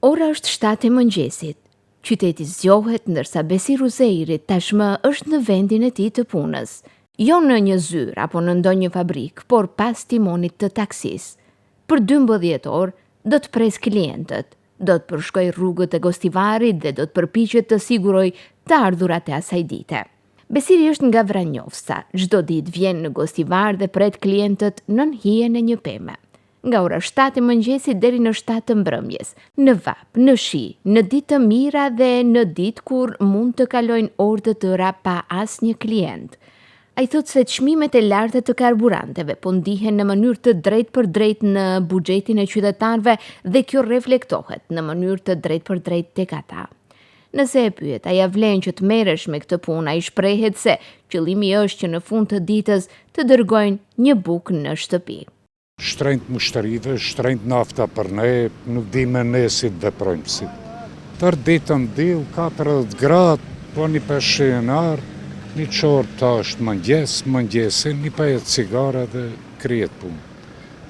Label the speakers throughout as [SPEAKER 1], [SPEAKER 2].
[SPEAKER 1] Ora është 7 e mëngjesit. Qyteti zgjohet ndërsa Besir Uzeiri tashmë është në vendin e tij të punës. Jo në një zyrë apo në ndonjë fabrik, por pas timonit të taksis. Për 12 orë do të pres klientët, do të përshkoj rrugët e Gostivarit dhe do të përpiqet të siguroj të ardhurat e asaj dite. Besiri është nga Vranjovsa, çdo ditë vjen në Gostivar dhe pret klientët nën hijen e një peme. Nga ora 7 e mëngjesit deri në 7 të mbrëmjes, në vap, në shi, në ditë të mira dhe në ditë kur mund të kalojnë orë të tëra pa asnjë klient. Ai thotë se çmimet e larta të karburanteve po ndihen në mënyrë të drejtë në buxhetin e qytetarëve dhe kjo reflektohet në mënyrë të drejtë tek ata. Nëse e pyet, a ja vlen që të merresh me këtë punë, ai shprehet se qëllimi është që në fund të ditës të dërgojnë një bukë në shtëpi.
[SPEAKER 2] Shtrenjt mushtërive, shtrenjt nafta për ne, nuk di me ne si të veprojmë si. Tër ditën diu, 40 gradë, po një peshe janar, një qorë ta është mëngjesin, një pajet cigara dhe kryet punë.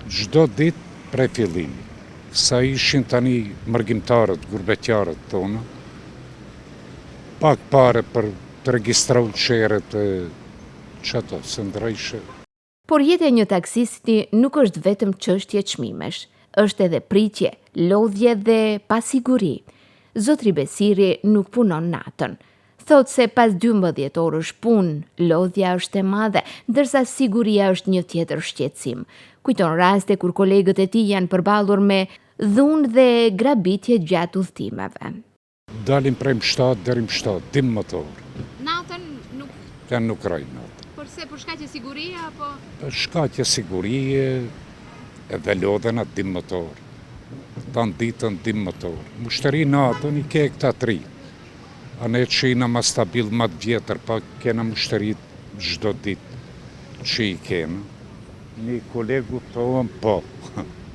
[SPEAKER 2] Gjdo ditë prej fillimi. Sa ishin tani mërgjimtarët, gurbetjarët tonë, pak pare për të registrau qeret e qëto, së ndrejshë.
[SPEAKER 1] Por jeta e një taksisti nuk është vetëm çështje çmimesh, është edhe pritje, lodhje dhe pasiguri. Zotri Besiri nuk punon natën. Thotë se pas 12 orësh punë, lodhja është e madhe, ndërsa siguria është një tjetër shqetësim. Kujton raste kur kolegët e tij janë përballur me dhunë dhe grabitje gjatë udhëtimeve.
[SPEAKER 2] Dalim prej Mshtat deri Mshtat, dim motor.
[SPEAKER 3] Natën nuk...
[SPEAKER 2] Janë nuk rajnë natë.
[SPEAKER 3] Përse, për shkaqe sigurie, apo...
[SPEAKER 2] Për shkaqe sigurie, edhe lodhen atë dim motor. Tanë ditën dim motor. Mushtëri natën i ke këta 3. A ne që jina ma stabil, ma të vjetër, pa kena mushtërit gjdo ditë që i kena. Një kolegu thonë po,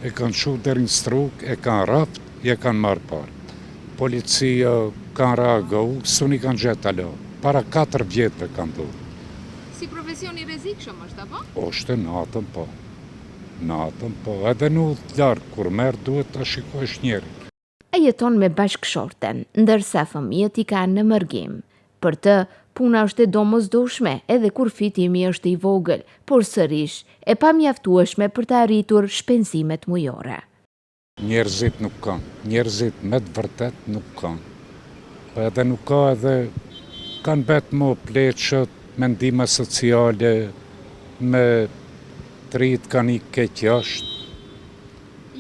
[SPEAKER 2] e kanë shu deri në struk, e kanë raft, e kanë marrë parë. Policia kanë reagohu, suni kanë gjetë alo. Para 4 vjetëve kanë dhurë.
[SPEAKER 3] Si profesioni rrezikshëm është, apo?
[SPEAKER 2] Oshte natën po. Natën po, edhe në udhë largë, kur merë duhet të shikosh njeri.
[SPEAKER 1] A jeton me bashkëshorten, ndërsa fëmijët i kanë në mërgim. Për të, puna është e domosdoshme edhe kur fitimi është i vogël, por sërish e pamjaftueshme për të arritur shpenzimet mujore.
[SPEAKER 2] Njerëzit nuk kanë, njerëzit me të vërtet nuk kanë. Po edhe nuk ka edhe, kanë betë më pleqët, mendime sociale, me trit kanë i keq jashtë.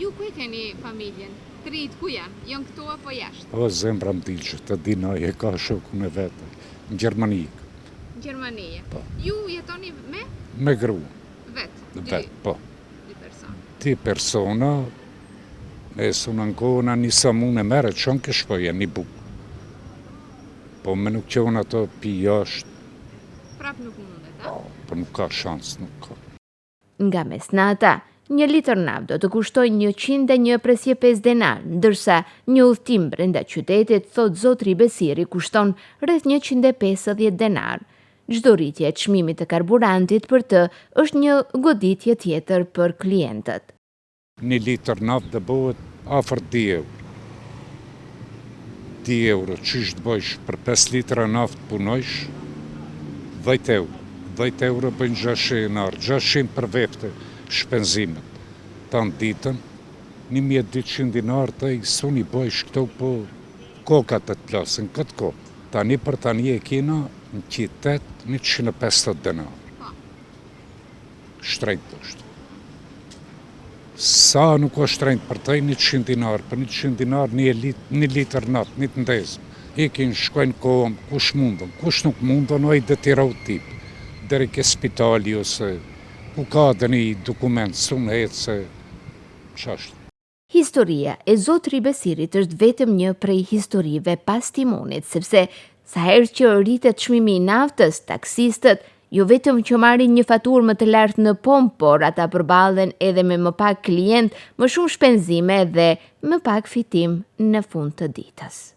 [SPEAKER 3] Ju ku e keni familjen? Trit ku janë? Janë këtu apo jashtë?
[SPEAKER 2] O, zemra më dilë që të dinaj e ka shokun e vetë, në Gjermani.
[SPEAKER 3] Në Gjermani.
[SPEAKER 2] Po.
[SPEAKER 3] Ju jetoni me?
[SPEAKER 2] Me gru.
[SPEAKER 3] Vetë?
[SPEAKER 2] Vetë, po.
[SPEAKER 3] Dy persona.
[SPEAKER 2] Ti persona, e su në ngona një sa mune mere, që në këshpoje një bukë. Po me nuk qonë ato pi jashtë.
[SPEAKER 3] Prap nuk mundet, a?
[SPEAKER 2] Po nuk ka shansë, nuk ka.
[SPEAKER 1] Nga mesnata, 1 litër naftë do të kushtoj 101.5 denar, ndërsa një udhëtim brenda qytetit, thot zotri Besiri, kushton rreth 150 denar. Çdo rritje e çmimit të karburantit për të është një goditje tjetër për klientët.
[SPEAKER 2] 1 litër naftë dhe bëhet afër 10 euro. 10 euro, qysh të bëjsh për 5 litra naftë punojsh, 10 euro. 10 euro bëjnë 600 denar, 600 për vepte shpenzimet. Tanë ditën, 1200 dinar të i suni bëjsh këto po kokat të të plasën, këtë kohë. Tani për tani e kina në qitet 150 denar. Shtrejt është. Sa nuk o shtrejt për taj 100 dinar, për 100 dinar 1 litër natë, një të ndezëm. Ikin shkojnë kohëm, kush mundën, kush nuk mundën, o i detira u tipë. Deri ke spitali ose ku ka dhe një dokument, sunë hetë se qashtë.
[SPEAKER 1] Historia e zotri Besirit është vetëm një prej historive pas timonit, sepse sa herë që rritet çmimi i naftës, taksistët jo vetëm që marrin një faturë më të lartë në pompë, por ata përballen edhe me më pak klient, më shumë shpenzime dhe më pak fitim në fund të ditës.